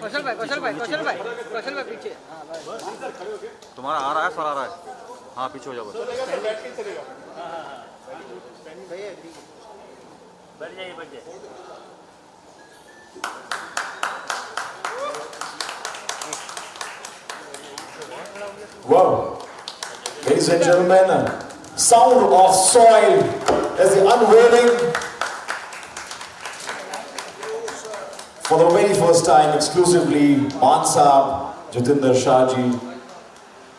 कौशल भाई पीछे। तुम्हारा आ रहा है, सर आ रहा है। हाँ पीछे हो जाओ। बैठ जाइए बैठ जाइए। Wow, ladies and gentlemen, Sound of Soil as the unveiling for the very first time exclusively. Maan Saab, Jatinder Shah ji,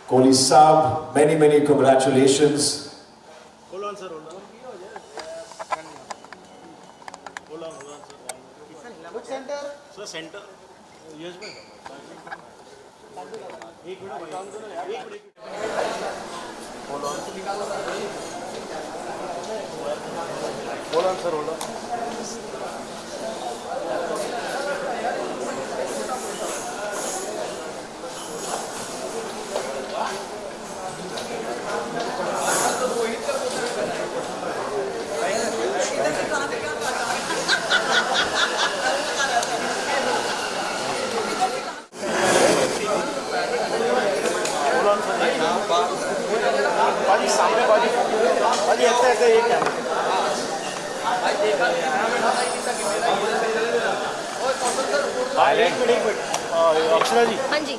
Kohli Saab, many congratulations. Hold on sir, hold on. Hold on sir. Which center? Sir center. Yes bhai. एक minute hold on sir, hold on. बाजी सामने बाजी ऐसे एक है एक minute Akshara जी। हाँ जी।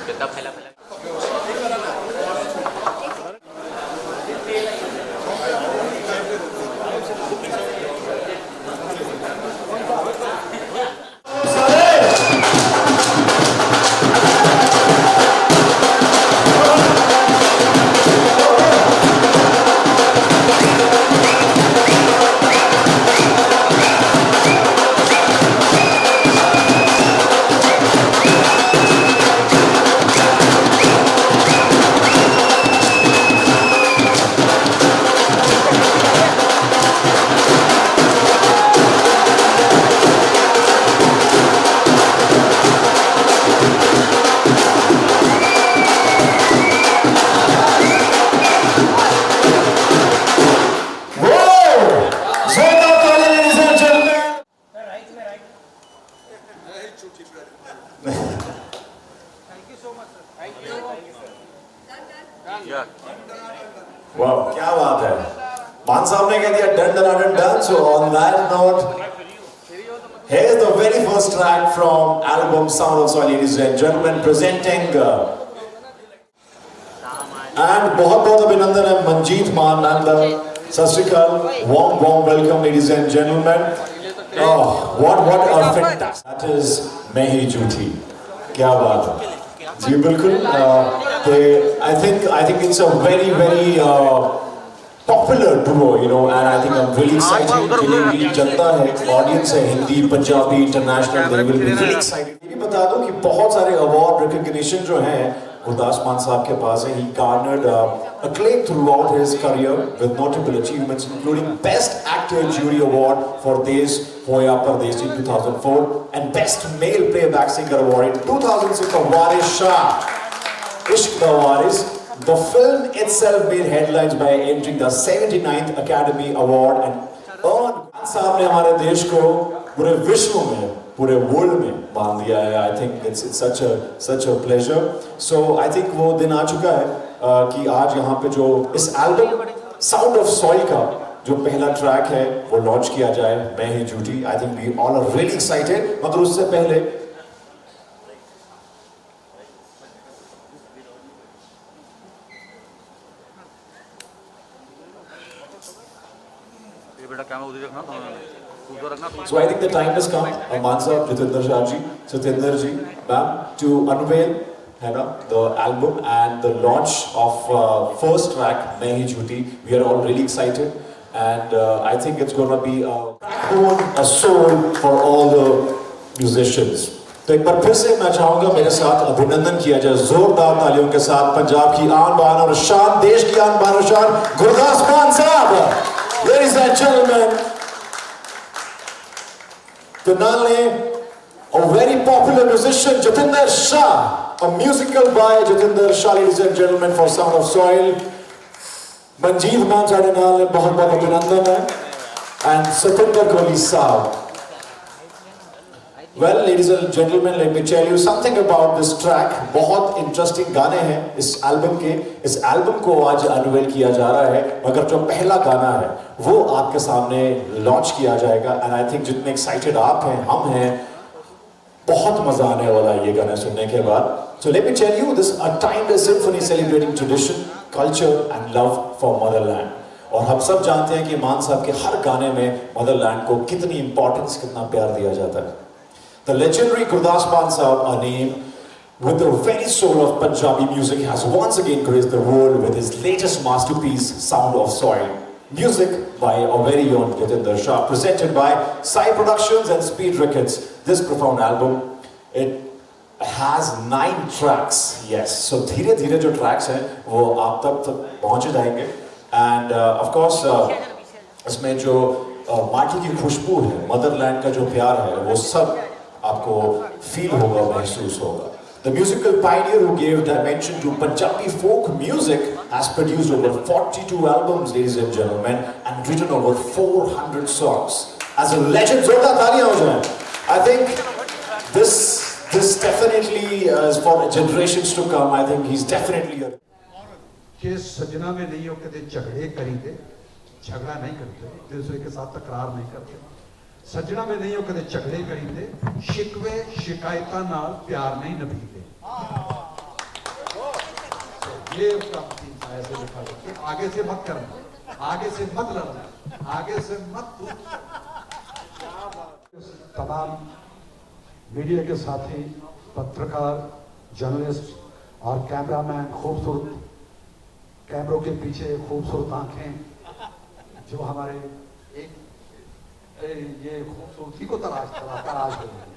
कितना फैला फैला Wow, क्या बात है। मान साहब ने कह दिया done done done. So on that note, here's the very first track from album Sound of Soil, ladies and gentlemen, presenting and बहुत अभिनंदन है मंजीत मान and सत श्री अकाल, warm welcome ladies and gentlemen. Oh, what a fantastic, that is मैं ही झूठी, क्या बात है जी। बिल्कुल I think it's a very popular duo, you know, and I think I'm really excited. जिन्हें जनता है, audience है, Hindi, Punjabi, international, they will be really excited. ये बता दूं कि बहुत सारे award recognition जो हैं गुरदास मान साहब के पास है. He garnered acclaim throughout his career with notable achievements including Best Actor Jury Award for Des Hoya Pardeshi in 2004 and Best Male Playback Singer Award in 2006 for Waris Shah. Ishq Da Waris. The film itself made headlines by entering the 79th Academy Award and earned. मान साहब ने हमारे देश को पूरे विश्व में, पूरे वर्ल्ड में बांध दिया है. I think it's such a pleasure. So I think वो दिन आ चुका है कि आज यहाँ पे जो इस एल्बम Sound of Soil का जो पहला ट्रैक है वो लॉन्च किया जाए, मैं ही झूठी. I think we all are really excited. मगर उससे पहले So I think the time has come, Maan Saab, Jatinder Shah ji, Satinder ji, ma'am, to unveil the album and the launch of first track, Main Hi Jhuti. We are all really excited, and I think it's going to be a backbone, a soul for all the musicians. तो एक बार फिर से मैं चाहूँगा मेरे साथ अभिनंदन किया जाए जोरदार तालियों के साथ पंजाब की आन बान और शान, देश की आन बान और शान, गुरदास मान साहब. Ladies and gentlemen, finale, a very popular musician, Jatinder Shah, a musical by Jatinder Shah, ladies and gentlemen, for Sound of Soil. Manjeet मान साढ़े नाल बहुत बहुत अभिनंदन है एंड सतिंदर कोहली साहब. Well, ladies and gentlemen, let me tell you something about this track. बहुत interesting गाने हैं इस एल्बम के. इस एल्बम को आज अनवेल किया जा रहा है, मगर जो पहला गाना है वो आपके सामने लॉन्च किया जाएगा. एंड आई थिंक जितने एक्साइटेड आप हैं, हम हैं, बहुत मजा आने वाला है ये गाना सुनने के बाद. So let me tell you, this is a timeless symphony celebrating tradition, culture and love for motherland. और हम सब जानते हैं कि मान साहब के हर गाने में मदरलैंड को कितनी इंपॉर्टेंस, कितना प्यार दिया जाता है. The legendary Gurdas Maan Sahab, a name with the very soul of Punjabi music, has once again graced the world with his latest masterpiece, Sound of Soil. Music by our very own Jatinder Shah, presented by Sai Productions and Speed Records. This profound album, it has 9 tracks. Yes, so धीरे धीरे जो tracks हैं वो आप तक पहुँच जाएंगे. And of course, इसमें जो माटी की खुशबू है, मदरलैंड का जो प्यार है, वो सब आपको फील होगा, महसूस होगा. The musical pioneer who gave dimension to Punjabi folk music has produced over 42 albums, ladies and gentlemen, and written over 400 songs. As a legend, जोरदार तालियां हो जाएं. I think this definitely is for generations to come. I think he's definitely a कि सजना में नहीं हो कदे झगड़े करीदे, झगड़ा नहीं करते, एक दूसरे के साथ तकरार नहीं करते. सजना में नहीं हो कदे झगड़े करीदे, शिकवे शिकायता नाल प्यार नहीं नभीदे. ये उसका ऐसे लिखा है कि आगे से मत करना, आगे से मत लड़ना, आगे से मत. तमाम मीडिया के साथी, पत्रकार, जर्नलिस्ट और कैमरामैन, खूबसूरत कैमरों के पीछे खूबसूरत आंखें जो हमारे एक ये खूबसूरती को तराश कर रही है.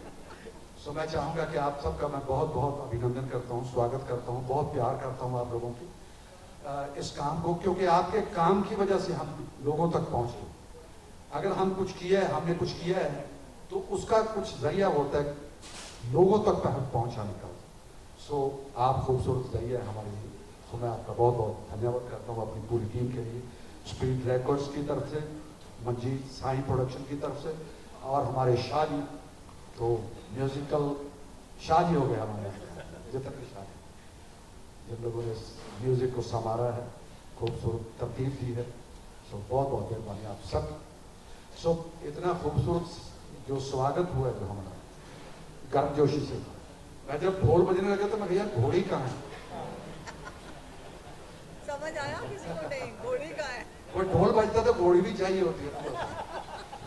सो मैं चाहूँगा कि आप सबका मैं बहुत बहुत अभिनंदन करता हूँ, स्वागत करता हूँ, बहुत प्यार करता हूँ आप लोगों की इस काम को, क्योंकि आपके काम की वजह से हम लोगों तक पहुँचे. अगर हम कुछ किया है, हमने कुछ किया है, तो उसका कुछ जरिया होता है लोगों तक पहुँचाने का. सो आप खूबसूरत जरिया है हमारे लिए. सो मैं आपका बहुत बहुत धन्यवाद करता हूँ अपनी पूरी टीम के लिए, स्पीड रिकॉर्ड्स की तरफ से, मंजीत साई प्रोडक्शन की तरफ से, और हमारे शाह जी, तो म्यूजिकल शाह जी हो गए हमारे जितने शाह जी, जिन लोगों ने म्यूजिक को संवारा है, खूबसूरत तरतीब दी है. सो बहुत बहुत मेहरबानी आप सब. सो इतना खूबसूरत जो स्वागत हुआ है जो हमारा गर्मजोशी से. मैं जब ढोल बजने लगा तो मैं भैया घोड़ी कहाँ है, समझ आया किसी को नहीं, घोड़ी कहाँ है. कोई ढोल बजता तो घोड़ी भी चाहिए होती है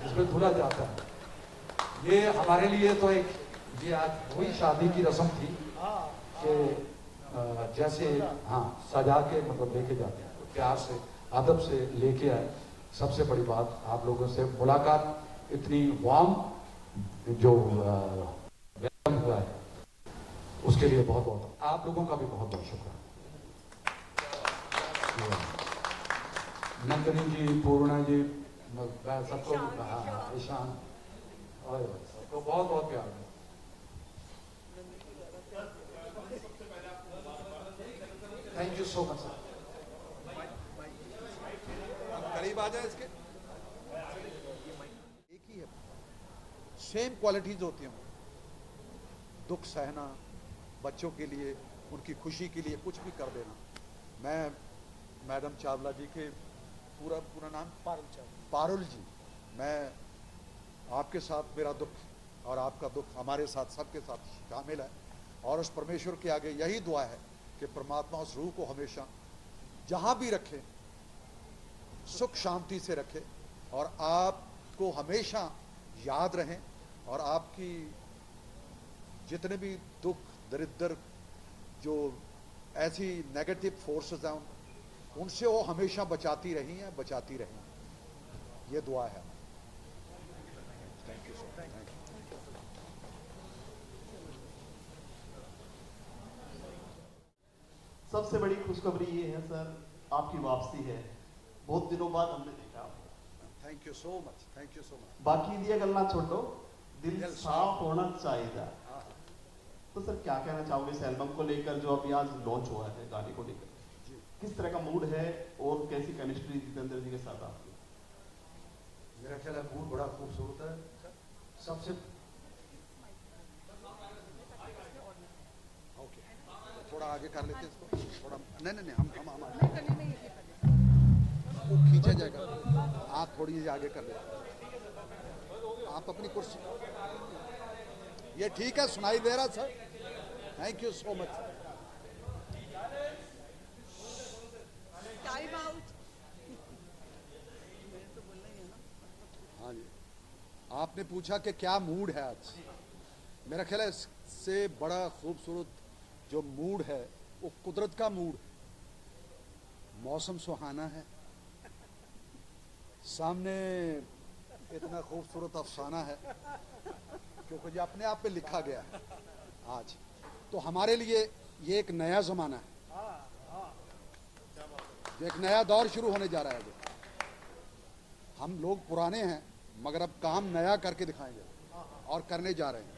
जिसमें धुला जाता है. ये हमारे लिए तो एक, ये आज वही शादी की रस्म थी कि जैसे हाँ सजा के मतलब लेके जाते हैं, प्यार से अदब से लेके आए. सबसे बड़ी बात आप लोगों से मुलाकात, इतनी वार्म जो वेलकम हुआ है, उसके लिए बहुत बहुत आप लोगों का भी बहुत बहुत शुक्रिया. नंदनी जी, पूर्णा जी, सबको, ईशान, और सबको बहुत बहुत प्यार है. Thank you so much sir. करीब आ जाए इसके. एक ही है, सेम क्वालिटीज होती हैं. दुख सहना, बच्चों के लिए, उनकी खुशी के लिए कुछ भी कर देना. मैं मैडम चावला जी के पूरा नाम पारुल जी, मैं आपके साथ मेरा दुख और आपका दुख हमारे साथ सबके साथ शामिल है. और उस परमेश्वर के आगे यही दुआ है कि परमात्मा उस रूह को हमेशा जहाँ भी रखे, सुख शांति से रखे, और आपको हमेशा याद रहें, और आपकी जितने भी दुख दरिद्र जो ऐसी नेगेटिव फोर्सेस हैं उनसे वो हमेशा बचाती रही हैं, बचाती रही. ये दुआ है. Thank you so much. सबसे बड़ी खुशखबरी ये है सर, आपकी वापसी है. बहुत दिनों बाद हमने देखा. Thank you so much, thank you so much. बाकी दिया गल्ला छोड़ो, दिल साफ होना चाहिए. तो सर क्या कहना चाहोगे इस एल्बम को लेकर जो अभी आज लॉन्च हुआ है, गाने को लेकर? किस तरह का मूड है और कैसी केमिस्ट्री जितेंद्र जी के साथ आपकी? मेरा ख्याल है मूड बड़ा खूबसूरत है। सबसे ओके, थोड़ा आगे कर लेते हैं इसको, थोड़ा नहीं हम वो खींचा जाएगा, आप थोड़ी आगे कर लेते, आप अपनी कुर्सी, ये ठीक है, सुनाई दे रहा sir, thank you so much. Time out. हाँ जी, आपने पूछा कि क्या मूड है आज। मेरा ख्याल है इससे बड़ा खूबसूरत जो मूड है वो कुदरत का मूड है। मौसम सुहाना है, सामने इतना खूबसूरत अफसाना है क्योंकि जो अपने आप पे लिखा गया है आज, तो हमारे लिए ये एक नया ज़माना है, एक नया दौर शुरू होने जा रहा है। हम लोग पुराने हैं मगर अब काम नया करके दिखाएंगे और करने जा रहे हैं।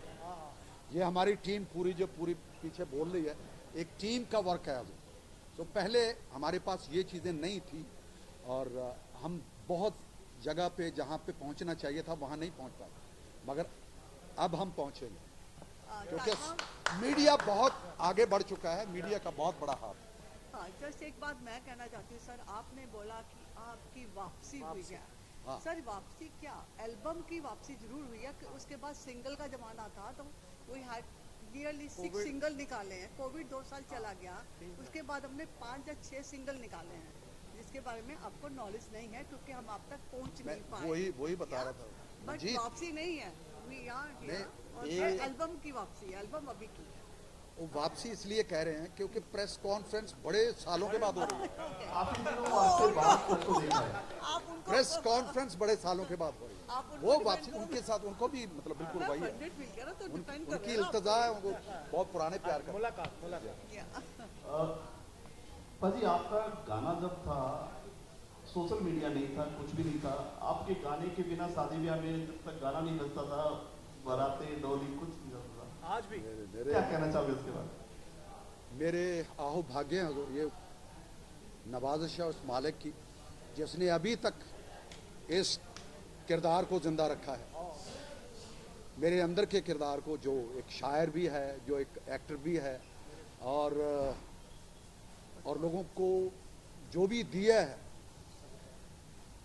ये हमारी टीम पूरी पीछे बोल रही है, एक टीम का वर्क है अभी। तो पहले हमारे पास ये चीज़ें नहीं थी और हम बहुत जगह पे जहाँ पे पहुँचना चाहिए था वहाँ नहीं पहुँच पाए, मगर अब हम पहुँचेंगे क्योंकि मीडिया बहुत आगे बढ़ चुका है, मीडिया का बहुत बड़ा हाथ है। हाँ, जस्ट एक बात मैं कहना चाहती हूँ सर, आपने बोला कि आपकी वापसी हुई है। हाँ। सर वापसी क्या, एल्बम की वापसी जरूर हुई है कि उसके बाद सिंगल का जमाना था तो वी हैड नियरली 6 सिंगल निकाले हैं। कोविड 2 साल चला गया, उसके बाद हमने 5 या 6 सिंगल निकाले हैं जिसके बारे में आपको नॉलेज नहीं है क्योंकि हम आप तक पहुँच नहीं पाए। वही बता रहा था बट जी। वापसी नहीं है, वी आर हियर। और ये- एल्बम की वापसी, एल्बम अभी की है। वो वापसी इसलिए कह रहे हैं क्योंकि प्रेस कॉन्फ्रेंस बड़े सालों के बाद हो रही है। आप इन दिनों आपसे बात करते देखा है। आप उनको प्रेस कॉन्फ्रेंस बड़े सालों के बाद हो रही आप है। उनको वो depend वापसी करो। उनके साथ उनको भी मतलब बिल्कुल वही है, फंडेड मिल गया ना तो डिपेंड कर उनकी रहे हैं ना। इल्तजा है, उनको बहुत पुराने प्यार का। या। पाजी, आपका गाना जब था सोशल मीडिया नहीं था, कुछ भी नहीं था, आपके गाने के बिना शादी ब्याह में जब तक गाना नहीं बजता था, बारातें डोली कुछ नहीं होता था। आज भी क्या कहना चाहोगे इसके बारे में? मेरे आहो भाग्य हैं ये नवाज़िश है उस मालिक की जिसने अभी तक इस किरदार को जिंदा रखा है, मेरे अंदर के किरदार को, जो एक शायर भी है, जो एक एक्टर भी है और लोगों को जो भी दिया है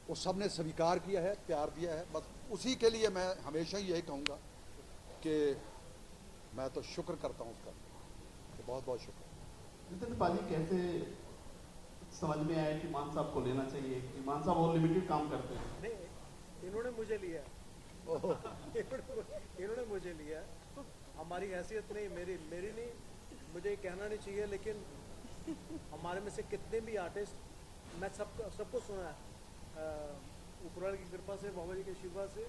वो सब ने स्वीकार किया है, प्यार दिया है। बस उसी के लिए मैं हमेशा ही यही कहूँगा कि मैं तो शुक्र करता हूँ उसका, बहुत बहुत शुक्र। जितेंद्र पाजी, कैसे समझ में आया कि मान साहब को लेना चाहिए? कि मान साहब और लिमिटेड काम करते हैं। नहीं, इन्होंने मुझे लिया इन्होंने मुझे लिया। हमारी हैसियत नहीं, मेरी नहीं, मुझे ये कहना नहीं चाहिए, लेकिन हमारे में से कितने भी आर्टिस्ट, मैं सबको सुना है, ऊपरवाले की कृपा से, बाबा जी के आशीर्वाद से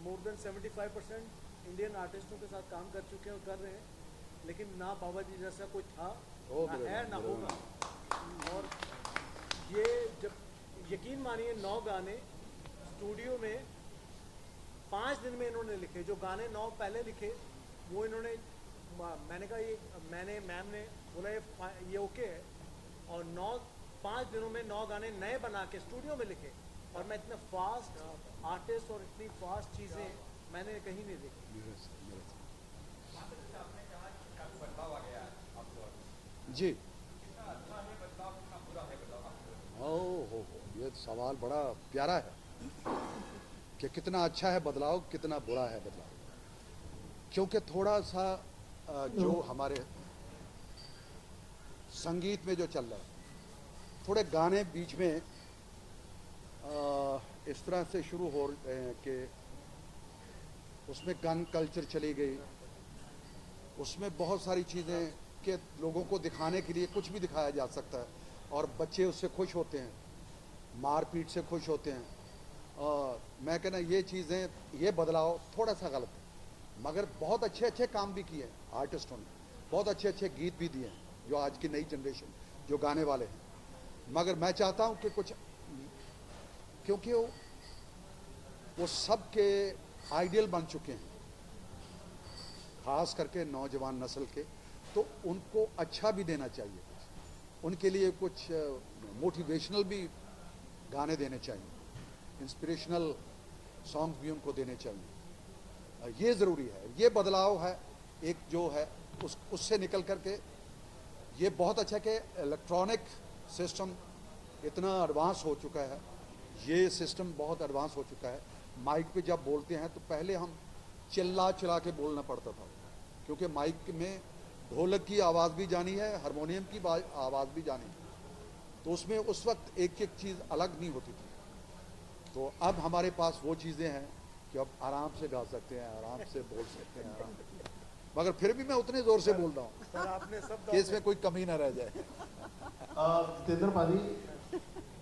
मोर देन 75% इंडियन आर्टिस्टों के साथ काम कर चुके हैं और कर रहे हैं, लेकिन ना बाबा जी जैसा कोई था, ना है, ना होगा। और ये जब यकीन मानिए 9 गाने स्टूडियो में 5 दिन में इन्होंने लिखे। जो गाने 9 पहले लिखे वो इन्होंने, मैंने कहा ये, मैम ने बोला ये ओके है, और 5 दिनों में 9 गाने नए बना के स्टूडियो में लिखे। और मैं इतना फास्ट आर्टिस्ट और इतनी फास्ट चीज़ें मैंने कहीं नहीं देखी। जी, हो, ये सवाल बड़ा प्यारा है कि कितना अच्छा है बदलाव, कितना बुरा है बदलाव। क्योंकि थोड़ा सा जो हमारे संगीत में जो चल रहा है, थोड़े गाने बीच में इस तरह से शुरू हो रहे हैं कि उसमें गन कल्चर चली गई, उसमें बहुत सारी चीज़ें कि लोगों को दिखाने के लिए कुछ भी दिखाया जा सकता है और बच्चे उससे खुश होते हैं, मारपीट से खुश होते हैं। मैं कहना ये चीज़ें, ये बदलाव थोड़ा सा गलत है, मगर बहुत अच्छे अच्छे काम भी किए हैं आर्टिस्टों ने, बहुत अच्छे अच्छे गीत भी दिए हैं जो आज की नई जनरेशन जो गाने वाले हैं। मगर मैं चाहता हूँ कि कुछ, क्योंकि वो सब के आइडियल बन चुके हैं, खास करके नौजवान नस्ल के, तो उनको अच्छा भी देना चाहिए। उनके लिए कुछ मोटिवेशनल भी गाने देने चाहिए, इंस्पिरेशनल सॉन्ग भी उनको देने चाहिए। ये ज़रूरी है, ये बदलाव है एक जो है उससे निकल करके। ये बहुत अच्छा कि इलेक्ट्रॉनिक सिस्टम इतना एडवांस हो चुका है, ये सिस्टम बहुत एडवांस हो चुका है। माइक पे जब बोलते हैं तो पहले हम चिल्ला चिल्ला के बोलना पड़ता था, क्योंकि माइक में ढोलक की आवाज़ भी जानी है, हारमोनियम की आवाज़ भी जानी है, तो उसमें उस वक्त एक एक चीज़ अलग नहीं होती थी। तो अब हमारे पास वो चीज़ें हैं कि अब आराम से गा सकते हैं, आराम से बोल सकते हैं, आराम से। मगर फिर भी मैं उतने ज़ोर से बोल रहा हूँ कि इसमें कोई कमी ना रह जाए। जितेंद्र पाजी,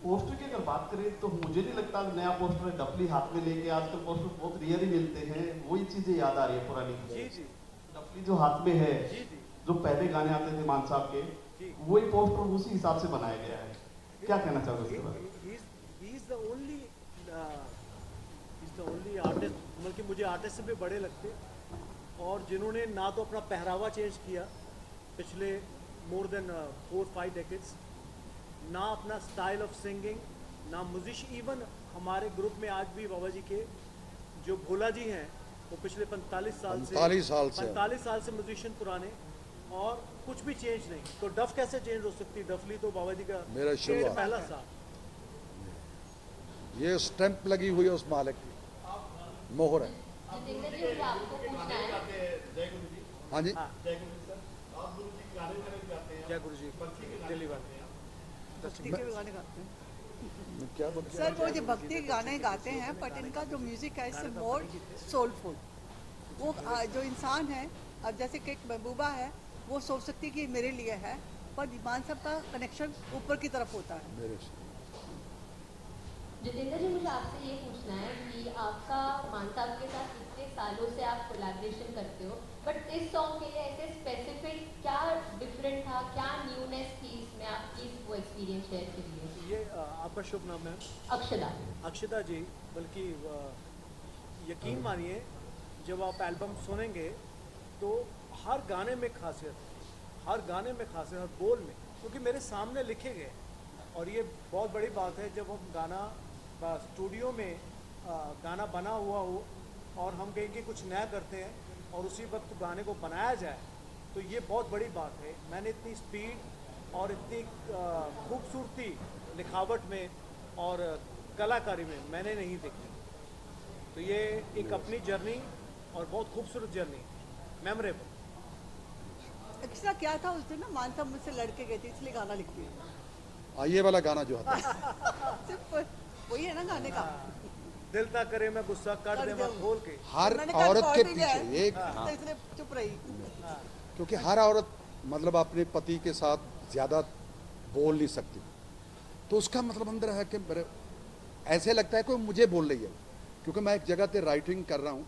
पोस्टर की अगर बात करें तो मुझे नहीं लगता नया पोस्टर डफली हाथ में लेके, आजकल पोस्टर बहुत रियल ही मिलते हैं, वही चीजें याद आ रही है पुरानी। जी डफली जो हाथ में है, जो पहले गाने आते थे मान साहब के, वही पोस्टर उसी हिसाब से बनाया गया है। क्या कहना चाहोगे उसके बारे में? He is the only artist, बल्कि मुझे आर्टिस्ट से भी बड़े लगते, और जिन्होंने ना तो अपना पहरावा चेंज किया पिछले मोर देन 4-5 डेकेड्स, ना अपना स्टाइल ऑफ सिंगिंग, ना म्यूजिशियन। इवन हमारे ग्रुप में आज भी बाबा जी के जो भोला जी हैं, वो पिछले 45 साल से म्यूजिशियन पुराने, और कुछ भी चेंज नहीं। तो डफ कैसे चेंज हो सकती? डफली तो बाबा जी का मेरा शुरुआत पहला साल। ये स्टैंप लगी हुई है उस मालिक की, मोहर है। हाँ जी, जय गुरु जी, दिल्ली वाले भक्ति के गाने गाते हैं क्या बोलते सर, वो जो भक्ति के गाने गाते हैं, बट इनका जो म्यूजिक है इससे मोर सोलफुल। वो जो इंसान है, अब जैसे कि एक महबूबा है, वो सोच सकती है कि मेरे लिए है, पर मान साहब का कनेक्शन ऊपर की तरफ होता है। मेरे से जितेंद्र जी, मुझे आपसे ये पूछना है कि आपका मान साहब के साथ इतने सालों से आप कोलैबोरेशन करते हो, बट इस सॉन्ग के लिए ऐसे स्पेसिफिक क्या डिफरेंट था, क्या न्यूनेस थी इसमें? आप प्लीज वो एक्सपीरियंस शेयर करिए। ये आपका शुभ नाम है? अक्षदा। अक्षदा जी, बल्कि यकीन मानिए जब आप एल्बम सुनेंगे तो हर गाने में खासियत, हर गाने में खासियत, हर बोल में, क्योंकि मेरे सामने लिखे गए। और ये बहुत बड़ी बात है जब हम गाना स्टूडियो में गाना बना हुआ हो और हम कहें कि कुछ नया करते हैं और उसी वक्त गाने को बनाया जाए, तो ये बहुत बड़ी बात है। मैंने इतनी स्पीड और इतनी खूबसूरती लिखावट में और कलाकारी में मैंने नहीं देखी। तो ये एक अपनी जर्नी और बहुत खूबसूरत जर्नी, मेमोरेबल। एक्स्ट्रा क्या था उस दिन ना, मान साहब मुझसे लड़के गए थे, इसलिए गाना लिखती है। ये वाला गाना जो आता है सिर्फ वही है ना गाने का। दिल ता करे मैं गुस्सा कर दे मैं खोल के। हर औरत के पीछे एक, तो इसलिए चुप रही, क्योंकि हर औरत मतलब अपने पति के साथ ज़्यादा बोल नहीं सकती, तो उसका मतलब अंदर है कि मेरे ऐसे लगता है कोई मुझे बोल रही है, क्योंकि मैं एक जगह पे राइटिंग कर रहा हूँ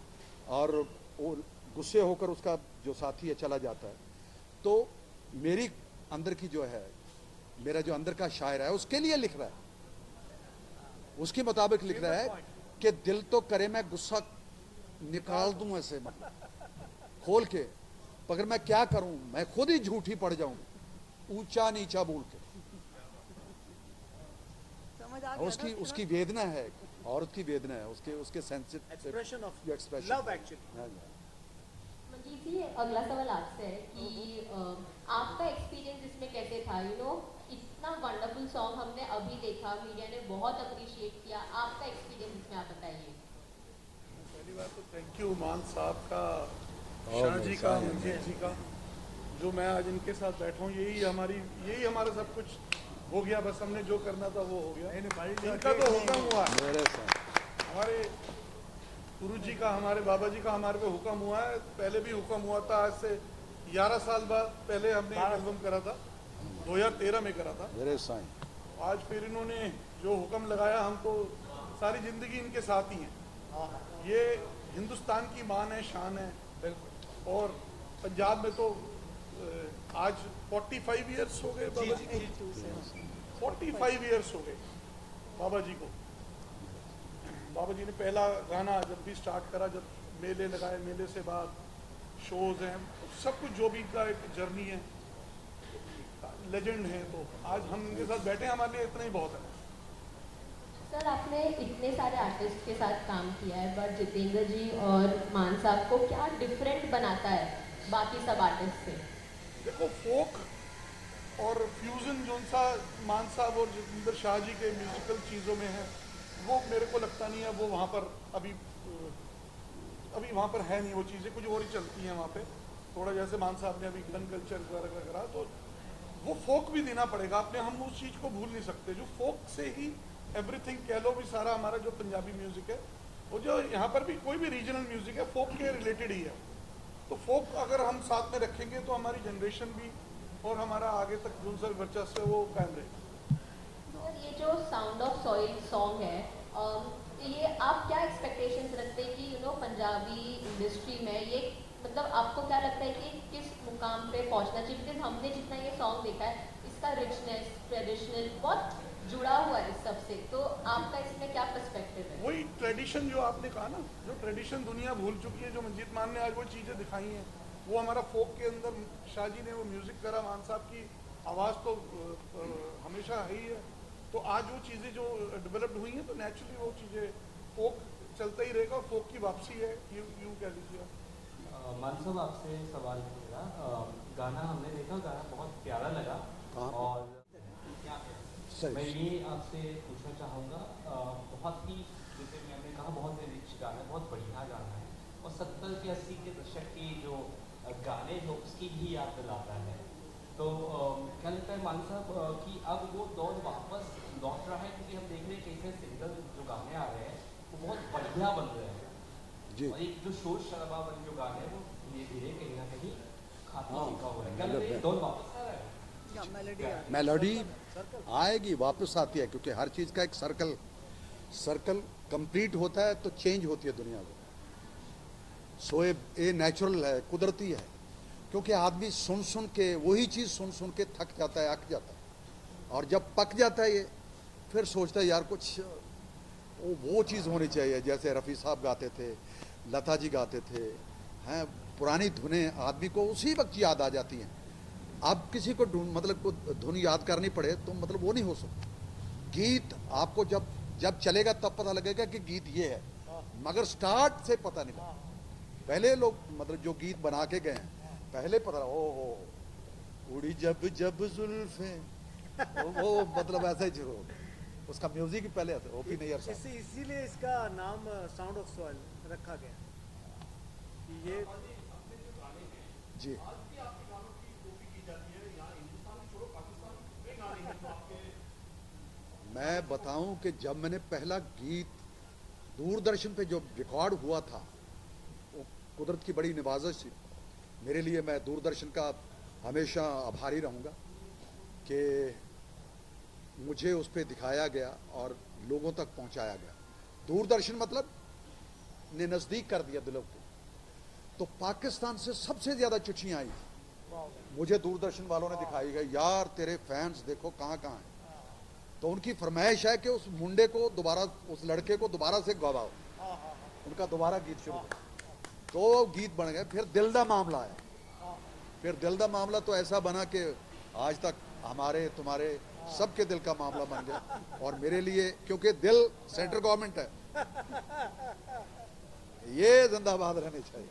और वो गुस्से होकर उसका जो साथी है चला जाता है, तो मेरी अंदर की जो है, मेरा जो अंदर का शायर है उसके लिए लिख रहा है, उसके मुताबिक लिख रहा है कि दिल तो करे मैं गुस्सा निकाल दूं ऐसे मतलब खोल के, मगर मैं क्या करूं, मैं खुद ही झूठी पड़ जाऊं ऊंचा नीचा बोल के। समझ आ गया उसकी उसकी वेदना है, औरत की वेदना है, उसके sensitive expression of expression love actually. Manjeet ji, अगला सवाल आपसे है कि आपका एक्सपीरियंस इसमें कैसे था? यू नो, इतना वंडरफुल सॉन्ग हमने अभी देखा, मीडिया ने बहुत अप्रिशिएट किया, आपका एक्सपीरियंस इसमें आप बताइए। पहली बात तो थैंक यू मान साहब का, शाह जी का, मंजीत जी का, जो मैं आज इनके साथ बैठा हूँ, यही हमारा सब कुछ हो गया। बस हमने जो करना था वो हो गया। इनका तो हुक्म हुआ, हमारे गुरु जी का, हमारे बाबा जी का हमारे पे हुक्म हुआ है। पहले भी हुक्म हुआ था, आज से 11 साल बाद पहले हमने एक एल्बम करा था, 2013 में करा था। आज फिर इन्होंने जो हुक्म लगाया, हम तो सारी जिंदगी इनके साथ ही हैं। ये हिंदुस्तान की मान है, शान है। और पंजाब में तो आज 45 ईयर्स हो गए बाबा जी को, 45 ईयर्स हो गए बाबा जी को। बाबा जी ने पहला गाना जब भी स्टार्ट करा, जब मेले लगाए, मेले से बाद शोज हैं, सब कुछ जो भी इनका एक जर्नी है, लेजेंड हैं, तो आज हम इनके साथ बैठे हैं, हमारे लिए इतना ही बहुत है। सर आपने इतने सारे आर्टिस्ट के साथ काम किया है, बट जितेंद्र जी और मान साहब को क्या डिफरेंट बनाता है बाकी सब आर्टिस्ट से? देखो, फोक और फ्यूजन जो सा मान साहब और जितेंद्र शाह जी के म्यूजिकल चीज़ों में है, वो मेरे को लगता नहीं है वो वहाँ पर अभी वहाँ पर है नहीं। वो चीज़ें कुछ और ही चलती हैं वहाँ पे, थोड़ा जैसे मान साहब ने अभी गन कल्चर वगैरह करा, तो वो फोक भी देना पड़ेगा आपने। हम उस चीज़ को भूल नहीं सकते, जो फोक से ही एवरीथिंग कह लो भी सारा हमारा जो पंजाबी म्यूजिक है, वो जो यहाँ पर भी कोई भी रीजनल म्यूजिक है फोक के रिलेटेड ही है। तो फोक अगर हम साथ में रखेंगे तो हमारी जनरेशन भी और हमारा आगे तक जो सर वर्चस्व है वो कायम रहेगा। और ये जो साउंड ऑफ सॉइल सॉन्ग है, ये आप क्या एक्सपेक्टेशंस रखते हैं कि पंजाबी इंडस्ट्री में ये, मतलब आपको क्या लगता है कि किस मुकाम पे पहुंचना चाहिए? बिकॉज हमने जितना ये सॉन्ग देखा है, इसका रिचनेस ट्रेडिशनल बहुत जुड़ा हुआ है इस सबसे, तो आपका इसमें क्या पर्सपेक्टिव है? वही ट्रेडिशन जो आपने कहा ना, जो ट्रेडिशन दुनिया भूल चुकी है, जो मंजीत मान ने आज वो चीज़ें दिखाई हैं, वो हमारा फोक के अंदर शाह जी ने वो म्यूजिक करा, मान साहब की आवाज़ तो हमेशा है ही है। तो आज वो चीज़ें जो डेवलप्ड हुई हैं, तो नेचुरली वो चीज़ें फोक चलता ही रहेगा, फोक की वापसी है, यूँ कह लीजिए। मान साहब आपसे सवाल मेरा, गाना हमने देखा, गाना बहुत प्यारा लगा, और मैं ये आपसे पूछना चाहूँगा, बहुत ही जैसे मैंने कहा बहुत ही रिच गाना है, बहुत बढ़िया गाना है, और 70 के 80 के दशक के जो गाने हैं उसकी भी याद दिलाता है। तो क्या लगता है मान साहब कि अब वो दौर वापस लौट रहा है? क्योंकि हम देख रहे हैं कैसे सिंगल जो गाने आ रहे हैं वो बहुत बढ़िया बन रहे हैं जी, और एक जो शोर शराबा वाले जो गाने हैं वो धीरे धीरे कहीं ना कहीं खाते लिखा हुआ है। क्या लगता है दौर वापस आ रहा है? मेलोडी आएगी, वापस आती है, क्योंकि हर चीज़ का एक सर्कल कंप्लीट होता है तो चेंज होती है दुनिया में। सो ये नेचुरल है, कुदरती है, क्योंकि आदमी सुन सुन के वही चीज़ सुन सुन के थक जाता है, अक जाता है, और जब पक जाता है ये फिर सोचता है यार कुछ वो चीज़ होनी चाहिए, जैसे रफ़ी साहब गाते थे, लता जी गाते थे, हैं पुरानी धुनें आदमी को उसी वक्त याद आ जाती हैं। अब किसी को मतलब धुन याद करनी पड़े तो मतलब वो नहीं हो सकता। गीत आपको जब चलेगा तब पता लगेगा कि गीत ये है, मगर स्टार्ट से पता नहीं लगता। पहले लोग मतलब जो गीत बना के गए हैं पहले पता, ओहो उड़ी जब जब जुल्फे, वो मतलब ऐसा ही जो उसका म्यूजिक ही पहले आता है, ओपी नैयर साहब। इसीलिए इसका नाम साउंड ऑफ सॉइल रखा गया। ये जी मैं बताऊं कि जब मैंने पहला गीत दूरदर्शन पे जो रिकॉर्ड हुआ था, वो कुदरत की बड़ी नवाज़श थी मेरे लिए। मैं दूरदर्शन का हमेशा आभारी रहूँगा कि मुझे उस पर दिखाया गया और लोगों तक पहुँचाया गया। दूरदर्शन मतलब ने नज़दीक कर दिया दिलों को। तो पाकिस्तान से सबसे ज़्यादा चिट्ठियाँ आई मुझे दूरदर्शन वालों ने दिखाई गई, यार तेरे फैंस देखो कहाँ कहाँ हैं। तो उनकी फरमाइश है कि उस मुंडे को दोबारा, उस लड़के को दोबारा से गवाओ, उनका दोबारा गीत शुरू करो। तो गीत बन गए। फिर दिल दा मामला है, फिर दिल दा मामला तो ऐसा बना कि आज तक हमारे तुम्हारे सबके दिल का मामला बन गया। और मेरे लिए, क्योंकि दिल सेंट्रल गवर्नमेंट है, ये जिंदाबाद रहनी चाहिए।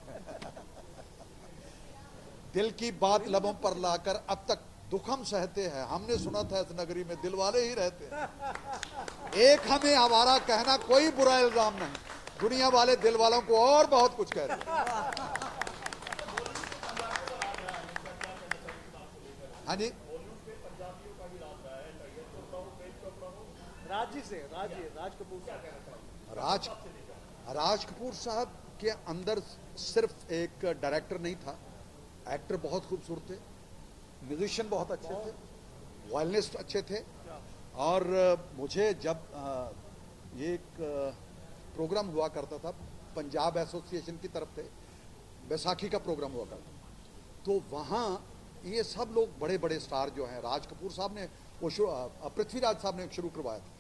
दिल की बात लबों पर लाकर अब तक दुख हम सहते हैं, हमने सुना था इस नगरी में दिल वाले ही रहते हैं। एक हमें आवारा कहना कोई बुरा इल्जाम नहीं, दुनिया वाले दिल वालों को और बहुत कुछ कहते हैं। हाँ जी, राज कपूर साहब के अंदर सिर्फ एक डायरेक्टर नहीं था, एक्टर बहुत खूबसूरत थे, म्यूजिशियन बहुत अच्छे थे, वायलिनिस्ट अच्छे थे। और मुझे जब ये एक प्रोग्राम हुआ करता था पंजाब एसोसिएशन की तरफ से, बैसाखी का प्रोग्राम हुआ करता, तो वहाँ ये सब लोग बड़े बड़े स्टार जो हैं, राज कपूर साहब ने वो पृथ्वीराज साहब ने शुरू करवाया था।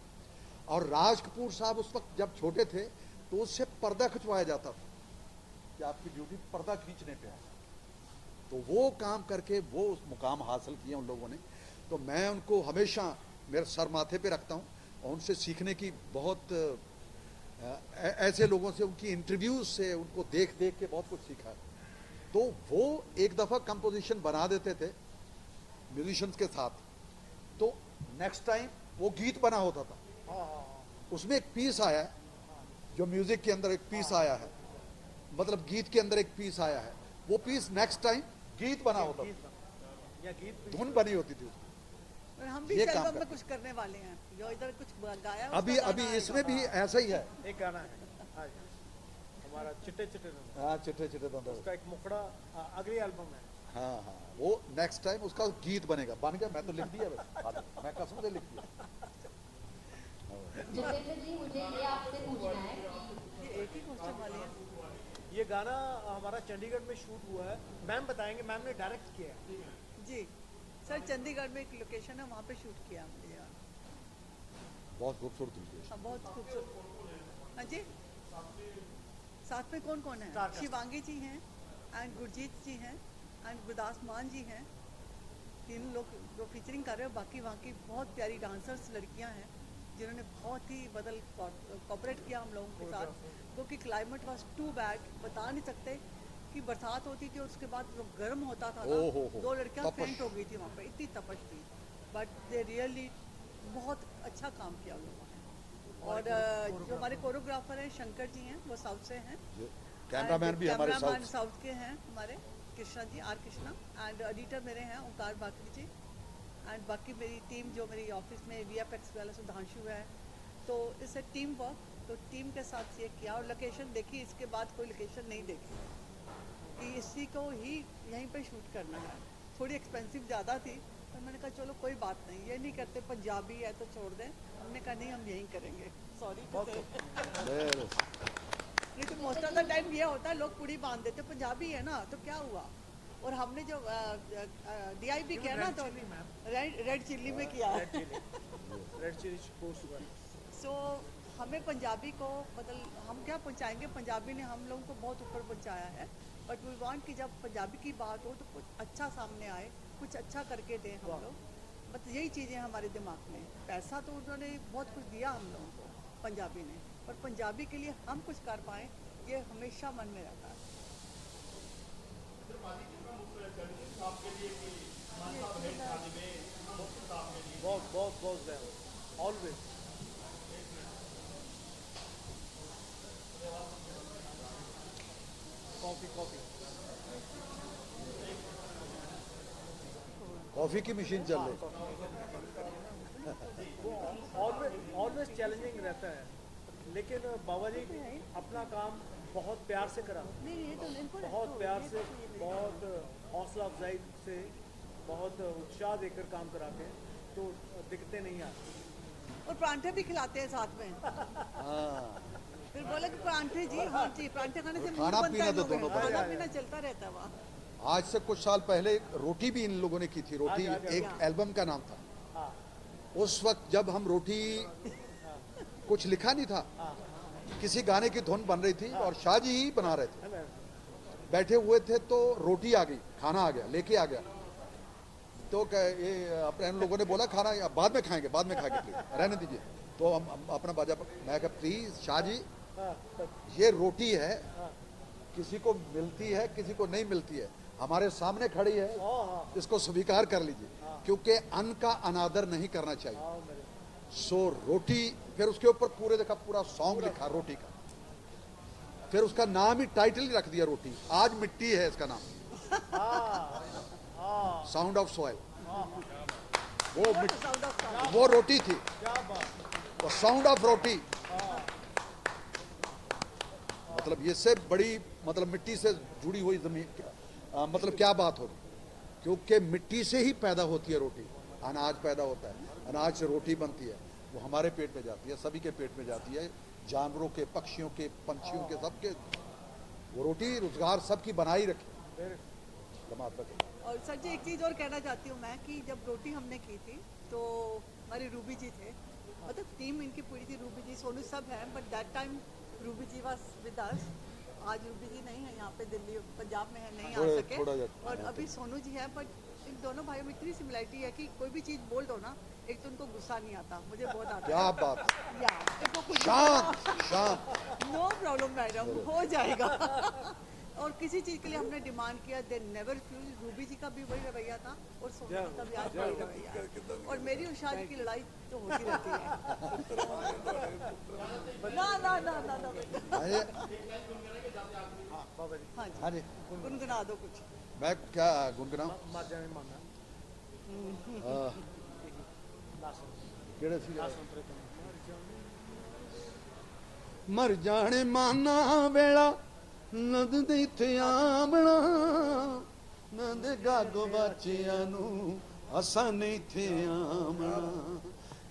और राज कपूर साहब उस वक्त जब छोटे थे तो उससे पर्दा खिंचवाया जाता था कि आपकी ड्यूटी पर्दा खींचने पे है। तो वो काम करके वो उस मुकाम हासिल किए उन लोगों ने। तो मैं उनको हमेशा मेरे सर माथे पे रखता हूँ और उनसे सीखने की बहुत ऐसे लोगों से उनकी इंटरव्यूज से उनको देख देख के बहुत कुछ सीखा है। तो वो एक दफ़ा कंपोजिशन बना देते थे म्यूजिशियंस के साथ, तो नेक्स्ट टाइम वो गीत बना होता था। उसमें एक पीस आया है, जो म्यूजिक के अंदर एक पीस आया है, मतलब गीत के अंदर एक पीस आया है, वो पीस नेक्स्ट टाइम गीत बना होता था या गीत धुन बनी होती थी। और हम भी ये इस काम एल्बम में करते कुछ करने वाले हैं, जो इधर कुछ गाया अभी उसका अभी गाना इसमें आएगा। भी ऐसा ही है। एक गाना है आज हमारा चिट्टे चिट्टे दंद, हाँ चिट्टे चिट्टे दंद, उसका एक मुखड़ा अगली एल्बम है। हाँ हाँ वो नेक्स्ट टाइम उसका गीत बनेगा। बन गया, मैं तो लिख दिया वैसे, मैं कसम से लिख दिया। जितेंद्र जी, मुझे ये आपसे पूछना है कि ये एक ही क्वेश्चन वाली है। ये गाना हमारा चंडीगढ़ में शूट हुआ है, मैम बताएंगे, मैम ने डायरेक्ट किया है। जी सर, चंडीगढ़ में एक लोकेशन है, वहाँ पे शूट किया हमने यार। बहुत खूबसूरत लोकेशन। हाँ बहुत खूबसूरत। हाँ जी, साथ में कौन कौन है? शिवांगी जी हैं एंड गुरजीत जी हैं एंड गुरदास मान जी हैं। तीन लोग जो फीचरिंग कर रहे हैं। बाकी वहाँ की बहुत प्यारी डांसर्स लड़कियाँ हैं जिन्होंने बहुत ही कोऑपरेट किया हम लोगों के साथ, क्योंकि क्लाइमेट वाज टू बैड। बता नहीं सकते कि बरसात होती थी और उसके बाद जो गर्म होता था ना, दो लड़कियाँ फेंट हो गई थी वहाँ पे, इतनी तपश थी। बट दे रियली बहुत अच्छा काम किया उन लोगों ने। और जो हमारे कोरियोग्राफर हैं शंकर जी हैं, वो साउथ से हैं। कैमरामैन भी हमारे साउथ के हैं हमारे, Krishna ji, are Krishna. And editor मेरे हैं ओंकार बाकरी जी। एंड बाकी मेरी टीम जो मेरी ऑफिस में VFX वाला सुधांशु है। तो इससे टीम वर्क, तो टीम के साथ ये किया। और लोकेशन देखी, इसके बाद कोई लोकेशन नहीं देखी कि इसी को ही यहीं पे शूट करना है। थोड़ी एक्सपेंसिव ज़्यादा थी, तो मैंने कहा चलो कोई बात नहीं, ये नहीं करते, पंजाबी है तो छोड़ दें। हमने कहा नहीं, हम यहीं करेंगे। सॉरी, लेकिन मोस्ट ऑफ द टाइम ये होता है, लोग पूरी बांध देते, पंजाबी है ना तो क्या हुआ। और हमने जो DIP किया ना, तो रेड चिल्ली में किया है। रेड चिल्ली सो हमें पंजाबी को हम क्या पहुंचाएंगे, पंजाबी ने हम लोगों को बहुत ऊपर पहुंचाया है। बट वी वांट कि जब पंजाबी की बात हो तो कुछ अच्छा सामने आए, कुछ अच्छा करके दें हम लोग। बस यही चीज़ें हमारे दिमाग में। पैसा तो उन्होंने बहुत कुछ दिया हम लोगों को, पंजाबी ने, पर पंजाबी के लिए हम कुछ कर पाएँ, ये हमेशा मन में रहता है। बहुत बहुत बहुत ऑलवेज। कॉफी की मशीन चल रही। ऑलवेज चैलेंजिंग रहता है, लेकिन बाबा जी अपना काम बहुत प्यार से करा, बहुत प्यार से, बहुत हौसला अफजाई से, बहुत उत्साह देकर काम कराते हैं, तो दिक्कतें नहीं आती। और परांठे भी खिलाते हैं साथ में। फिर बोले कि परांठे जी, हाँ जी, परांठे खाने से खाना पीना तो दोनों खाना पीना चलता रहता है वहाँ। आज से कुछ साल पहले रोटी भी इन लोगों ने की थी। रोटी एक एल्बम का नाम था। उस वक्त जब हम रोटी, कुछ लिखा नहीं था, किसी गाने की धुन बन रही थी और शाहजी ही बना रहे थे, बैठे हुए थे, तो रोटी आ गई, खाना आ गया, लेके आ गया। तो ये अपने लोगों ने बोला खाना बाद में खाएंगे, बाद में खाएंगे, प्लीज रहने दीजिए। तो हम अपना बाजा, मैं कहा प्लीज शाहजी, ये रोटी है, किसी को मिलती है, किसी को नहीं मिलती है, हमारे सामने खड़ी है, इसको स्वीकार कर लीजिए, क्योंकि अन्न का अनादर नहीं करना चाहिए। सो रोटी, फिर उसके ऊपर पूरे देखा, पूरा सॉन्ग लिखा रोटी का, फिर उसका नाम ही, टाइटल ही रख दिया रोटी। आज मिट्टी है इसका नाम, साउंड ऑफ सॉइल। वो रोटी थी, वो साउंड ऑफ रोटी। मतलब ये से बड़ी, मतलब मिट्टी से जुड़ी हुई जमीन, मतलब क्या बात होगी, क्योंकि मिट्टी से ही पैदा होती है रोटी। अनाज पैदा होता है, अनाज से रोटी बनती है, वो हमारे पेट में जाती है, सभी के पेट में जाती है, जानवरों के, पक्षियों के, पंछियों के, सबके। वो रोटी रोजगार सबकी बनाई रखे। और सर जी एक चीज़ और कहना चाहती हूँ मैं, कि जब रोटी हमने की थी तो हमारे रूबी जी थे, मतलब टीम इनकी पूरी थी, रूबी जी, सोनू सब हैं, but that time Ruby ji was with us. आज रूबी जी नहीं है यहाँ पे, दिल्ली पंजाब में है, नहीं आ सके। और अभी सोनू जी है, बट इन दोनों भाइयों में इतनी सिमिलरिटी है कि कोई भी चीज़ बोल दो ना, एक तो उनको गुस्सा नहीं आता, मुझे बहुत आता क्या है। बात, या इनको कुछ शांत शांत। नो प्रॉब्लम मैडम, हो जाएगा। और किसी चीज़ के लिए हमने डिमांड किया, दे नेवर फ्यूज। रूबी जी का भी वही रवैया था और सोनिया का भी आज वही रवैया है। और मेरी और शादी की लड़ाई तो होती रहती है। ना ना ना ना ना बेटा। हाँ जी, गुनगुना दो कुछ। मैं क्या गुनगुनाऊं? मर जाने माना वेला नद दे थे आमना, नद गागो बच्चियां नू असा नहीं थे आमना,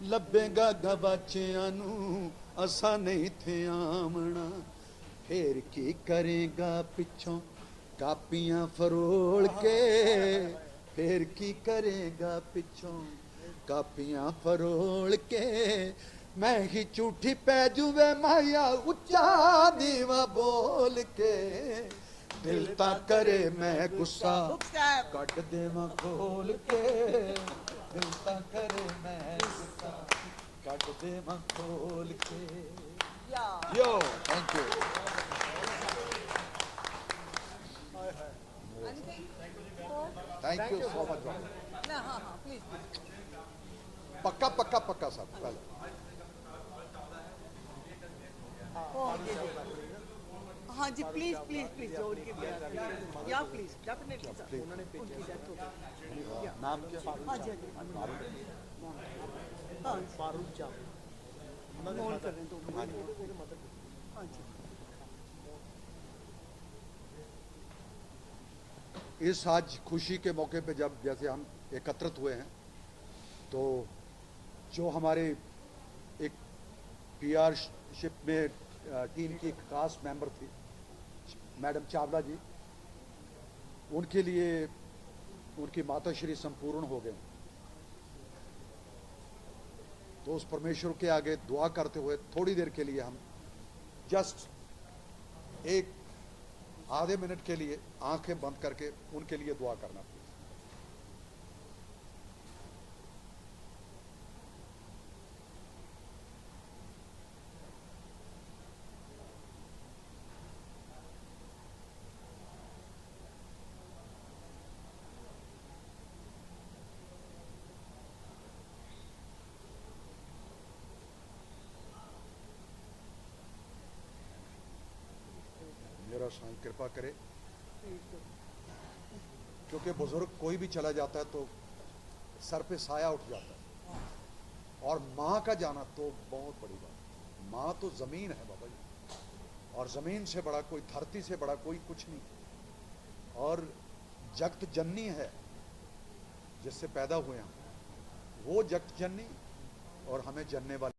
लब्बे गागा बच्चियां नू असा नहीं थे आमना। फिर की करेगा पिछों कापियां फरोल के, फिर की करेगा पिछों कापियां फरोल के। मैं ही झूठी पै जुवे माया उच्चा दीवा बोल के, दिल ता करे मैं गुस्सा कट देवा खोल के, दिल ता करे मैं गुस्सा कट देवा खोल के। यो thank you. Thank you so much. हाँ हाँ प्लीज। पक्का पक्का पक्का साहब कल। हाँ जी प्लीज प्लीज प्लीज, जो उनकी या प्लीज डेफिनेटली सर, उनकी डेथ हो गई। नाम क्या? हाँ जी हाँ जी, फारूक जाम नोट कर रहे हैं तो। हाँ जी। इस आज खुशी के मौके पे जब जैसे हम एकत्रित हुए हैं, तो जो हमारे एक पीआरशिप में टीम की एक खास मेंबर थी मैडम चावला जी, उनके लिए उनकी माताश्री संपूर्ण हो गए। तो उस परमेश्वर के आगे दुआ करते हुए थोड़ी देर के लिए हम जस्ट एक आधे मिनट के लिए आंखें बंद करके उनके लिए दुआ करना। मेरा साईं कृपा करे, क्योंकि बुजुर्ग कोई भी चला जाता है तो सर पे साया उठ जाता है, और माँ का जाना तो बहुत बड़ी बात है। माँ तो जमीन है बाबा जी, और जमीन से बड़ा कोई, धरती से बड़ा कोई कुछ नहीं। और जगत जननी है जिससे पैदा हुए हम, वो जगत जननी और हमें जनने वाले